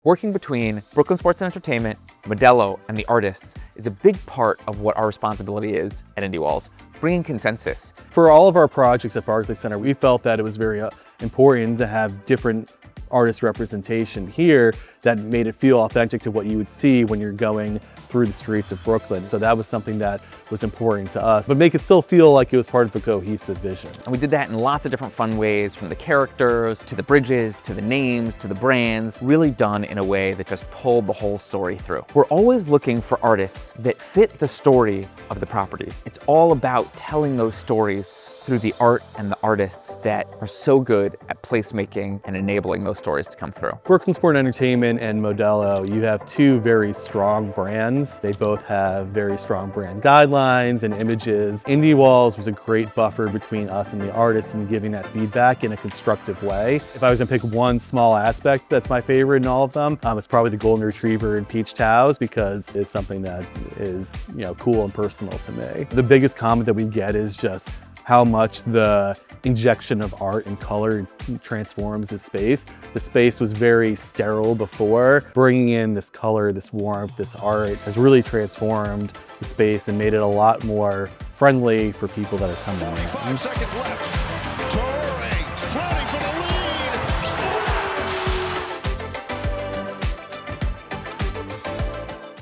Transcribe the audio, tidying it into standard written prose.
Working between Brooklyn Sports and Entertainment, Modelo, and the artists is a big part of what our responsibility is at Indie Walls, bringing consensus. For all of our projects at Barclays Center, we felt that it was very important to have different artist representation here that made it feel authentic to what you would see when you're going through the streets of Brooklyn. So that was something that was important to us, but make it still feel like it was part of a cohesive vision. And we did that in lots of different fun ways, from the characters, to the bridges, to the names, to the brands, really done in a way that just pulled the whole story through. We're always looking for artists that fit the story of the property. It's all about telling those stories through the art and the artists that are so good at placemaking and enabling those stories to come through. Brooklyn Sport and Entertainment and Modelo, you have two very strong brands. They both have very strong brand guidelines and images. Indie Walls was a great buffer between us and the artists and giving that feedback in a constructive way. If I was gonna pick one small aspect that's my favorite in all of them, it's probably the Golden Retriever and Peach Towels, because it's something that is, cool and personal to me. The biggest comment that we get is just how much the injection of art and color transforms the space. The space was very sterile before. Bringing in this color, this warmth, this art has really transformed the space and made it a lot more friendly for people that are coming in. 5 seconds left. Torre, floating for the lead.